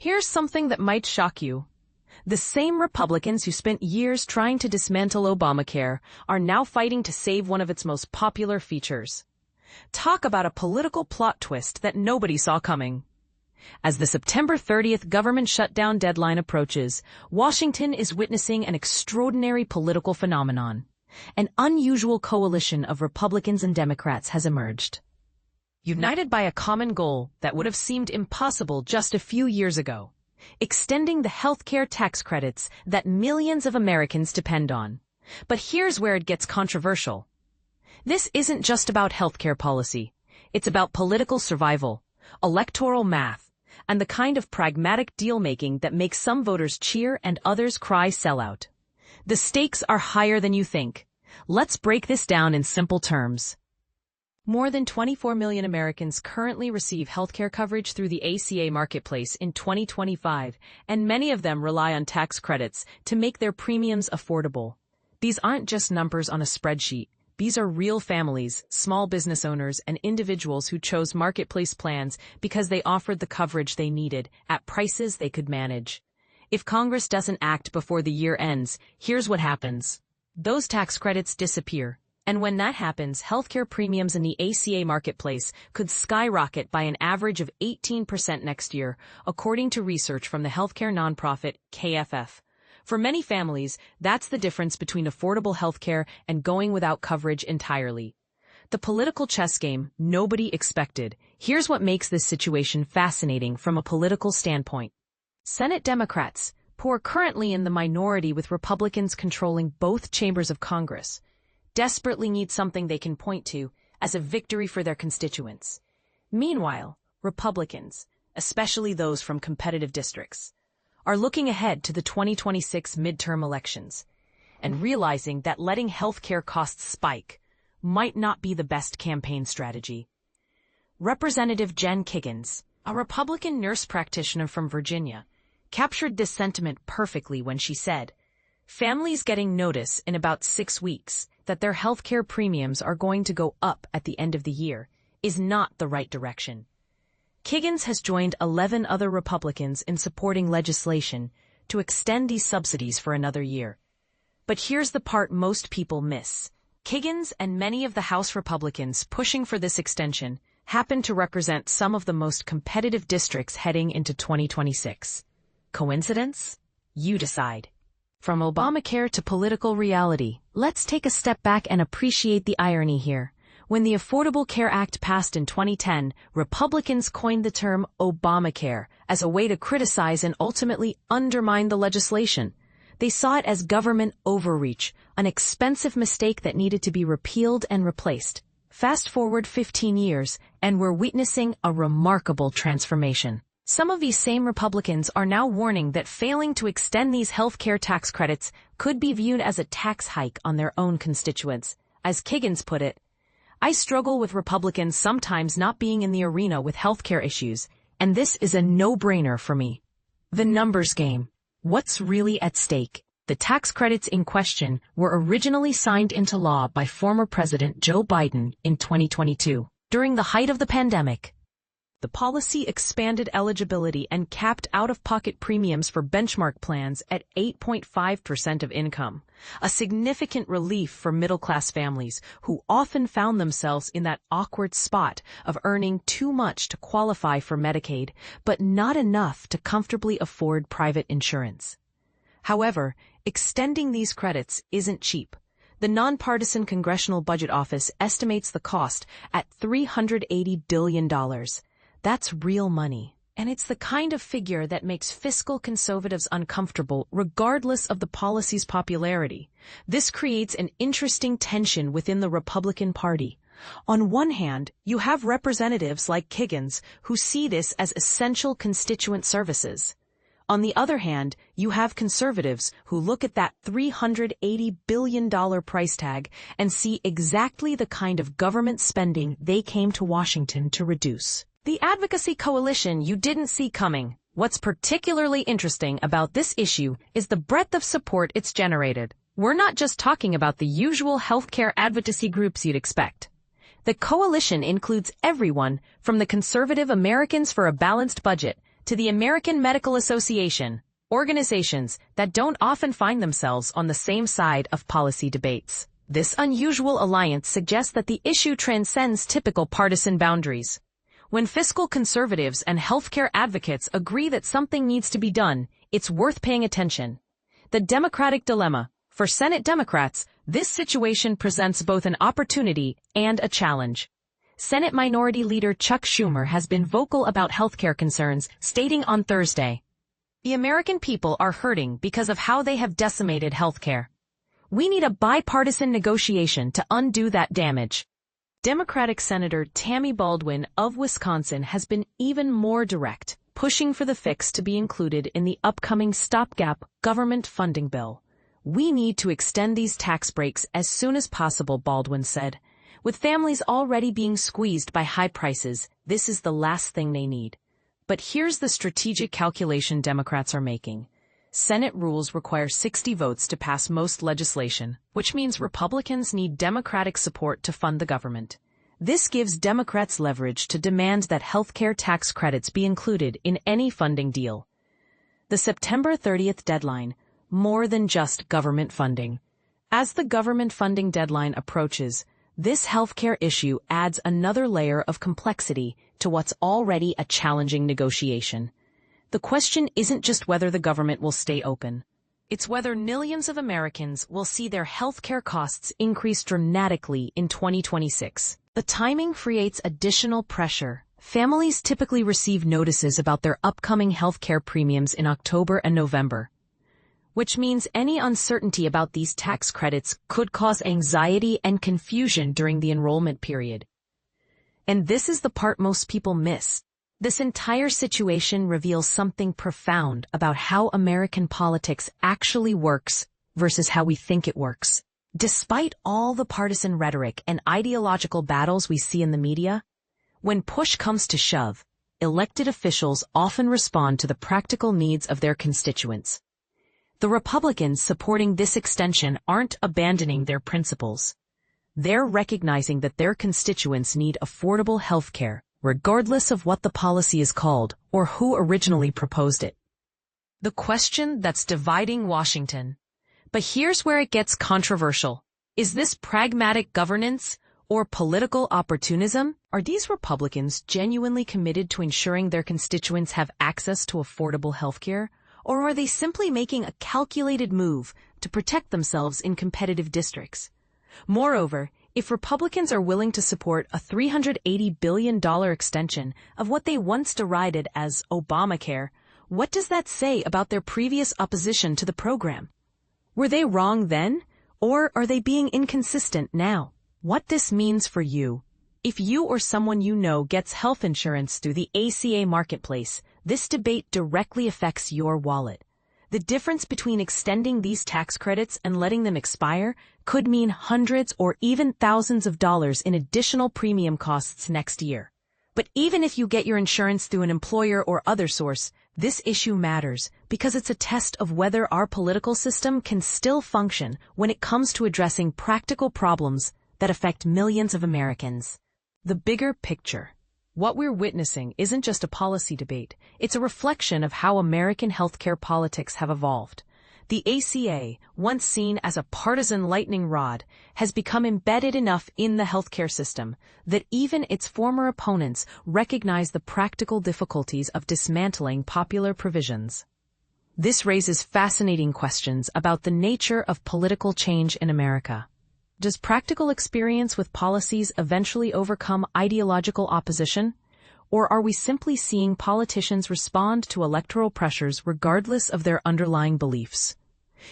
Here's something that might shock you. The same Republicans who spent years trying to dismantle Obamacare are now fighting to save one of its most popular features. Talk about a political plot twist that nobody saw coming. As the September 30th government shutdown deadline approaches, Washington is witnessing an extraordinary political phenomenon. An unusual coalition of Republicans and Democrats has emerged. United by a common goal that would have seemed impossible just a few years ago, extending the healthcare tax credits that millions of Americans depend on. But here's where it gets controversial. This isn't just about healthcare policy. It's about political survival, electoral math, and the kind of pragmatic deal-making that makes some voters cheer and others cry sellout. The stakes are higher than you think. Let's break this down in simple terms. More than 24 million Americans currently receive healthcare coverage through the ACA marketplace in 2025, and many of them rely on tax credits to make their premiums affordable. These aren't just numbers on a spreadsheet. These are real families, small business owners, and individuals who chose marketplace plans because they offered the coverage they needed at prices they could manage. If Congress doesn't act before the year ends, here's what happens. Those tax credits disappear. And when that happens, healthcare premiums in the ACA marketplace could skyrocket by an average of 18% next year, according to research from the healthcare nonprofit KFF. For many families, that's the difference between affordable healthcare and going without coverage entirely. The political chess game nobody expected. Here's what makes this situation fascinating from a political standpoint. Senate Democrats, who are currently in the minority with Republicans controlling both chambers of Congress, desperately need something they can point to as a victory for their constituents. Meanwhile, Republicans, especially those from competitive districts, are looking ahead to the 2026 midterm elections and realizing that letting healthcare costs spike might not be the best campaign strategy. Representative Jen Kiggans, a Republican nurse practitioner from Virginia, captured this sentiment perfectly when she said, "Families getting notice in about 6 weeks that their healthcare premiums are going to go up at the end of the year is not the right direction." Kiggans has joined 11 other Republicans in supporting legislation to extend these subsidies for another year. But here's the part most people miss. Kiggans and many of the House Republicans pushing for this extension happen to represent some of the most competitive districts heading into 2026. Coincidence? You decide. From Obamacare to political reality, let's take a step back and appreciate the irony here. When the Affordable Care Act passed in 2010, Republicans coined the term Obamacare as a way to criticize and ultimately undermine the legislation. They saw it as government overreach, an expensive mistake that needed to be repealed and replaced. Fast forward 15 years, and we're witnessing a remarkable transformation. Some of these same Republicans are now warning that failing to extend these healthcare tax credits could be viewed as a tax hike on their own constituents. As Kiggans put it, "I struggle with Republicans sometimes not being in the arena with healthcare issues, and this is a no-brainer for me." The numbers game. What's really at stake? The tax credits in question were originally signed into law by former President Joe Biden in 2022, during the height of the pandemic. The policy expanded eligibility and capped out-of-pocket premiums for benchmark plans at 8.5% of income, a significant relief for middle-class families who often found themselves in that awkward spot of earning too much to qualify for Medicaid, but not enough to comfortably afford private insurance. However, extending these credits isn't cheap. The Nonpartisan Congressional Budget Office estimates the cost at $380 billion. That's real money. And it's the kind of figure that makes fiscal conservatives uncomfortable regardless of the policy's popularity. This creates an interesting tension within the Republican Party. On one hand, you have representatives like Kiggans who see this as essential constituent services. On the other hand, you have conservatives who look at that $380 billion price tag and see exactly the kind of government spending they came to Washington to reduce. The advocacy coalition you didn't see coming. What's particularly interesting about this issue is the breadth of support it's generated. We're not just talking about the usual healthcare advocacy groups you'd expect. The coalition includes everyone from the conservative Americans for a Balanced Budget to the American Medical Association, organizations that don't often find themselves on the same side of policy debates. This unusual alliance suggests that the issue transcends typical partisan boundaries. When fiscal conservatives and healthcare advocates agree that something needs to be done, it's worth paying attention. The Democratic dilemma. For Senate Democrats, this situation presents both an opportunity and a challenge. Senate Minority Leader Chuck Schumer has been vocal about healthcare concerns, stating on Thursday, "The American people are hurting because of how they have decimated healthcare. We need a bipartisan negotiation to undo that damage." Democratic Senator Tammy Baldwin of Wisconsin has been even more direct, pushing for the fix to be included in the upcoming stopgap government funding bill. "We need to extend these tax breaks as soon as possible," Baldwin said. "With families already being squeezed by high prices, this is the last thing they need." But here's the strategic calculation Democrats are making. Senate rules require 60 votes to pass most legislation, which means Republicans need Democratic support to fund the government. This gives Democrats leverage to demand that healthcare tax credits be included in any funding deal. The September 30th deadline, more than just government funding. As the government funding deadline approaches, this healthcare issue adds another layer of complexity to what's already a challenging negotiation. The question isn't just whether the government will stay open. It's whether millions of Americans will see their healthcare costs increase dramatically in 2026. The timing creates additional pressure. Families typically receive notices about their upcoming healthcare premiums in October and November, which means any uncertainty about these tax credits could cause anxiety and confusion during the enrollment period. And this is the part most people miss. This entire situation reveals something profound about how American politics actually works versus how we think it works. Despite all the partisan rhetoric and ideological battles we see in the media, when push comes to shove, elected officials often respond to the practical needs of their constituents. The Republicans supporting this extension aren't abandoning their principles. They're recognizing that their constituents need affordable health care, regardless of what the policy is called or who originally proposed it. The question that's dividing Washington. But here's where it gets controversial. Is this pragmatic governance or political opportunism? Are these Republicans genuinely committed to ensuring their constituents have access to affordable health care? Or are they simply making a calculated move to protect themselves in competitive districts? Moreover, if Republicans are willing to support a $380 billion extension of what they once derided as Obamacare, what does that say about their previous opposition to the program? Were they wrong then, or are they being inconsistent now? What this means for you. If you or someone you know gets health insurance through the ACA marketplace, this debate directly affects your wallet. The difference between extending these tax credits and letting them expire could mean hundreds or even thousands of dollars in additional premium costs next year. But even if you get your insurance through an employer or other source, this issue matters because it's a test of whether our political system can still function when it comes to addressing practical problems that affect millions of Americans. The bigger picture. What we're witnessing isn't just a policy debate, it's a reflection of how American healthcare politics have evolved. The ACA, once seen as a partisan lightning rod, has become embedded enough in the healthcare system that even its former opponents recognize the practical difficulties of dismantling popular provisions. This raises fascinating questions about the nature of political change in America. Does practical experience with policies eventually overcome ideological opposition? Or are we simply seeing politicians respond to electoral pressures regardless of their underlying beliefs?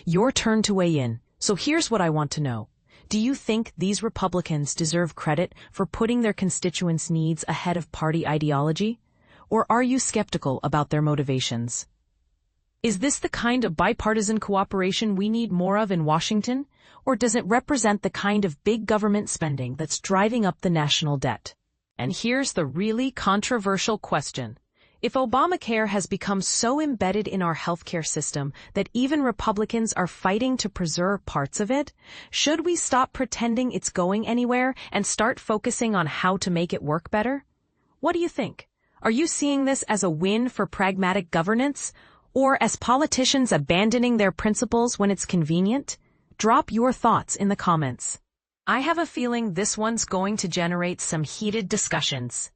Your turn to weigh in, so here's what I want to know. Do you think these Republicans deserve credit for putting their constituents' needs ahead of party ideology? Or are you skeptical about their motivations? Is this the kind of bipartisan cooperation we need more of in Washington? Or does it represent the kind of big government spending that's driving up the national debt? And here's the really controversial question. If Obamacare has become so embedded in our healthcare system that even Republicans are fighting to preserve parts of it, should we stop pretending it's going anywhere and start focusing on how to make it work better? What do you think? Are you seeing this as a win for pragmatic governance, or as politicians abandoning their principles when it's convenient? Drop your thoughts in the comments. I have a feeling this one's going to generate some heated discussions.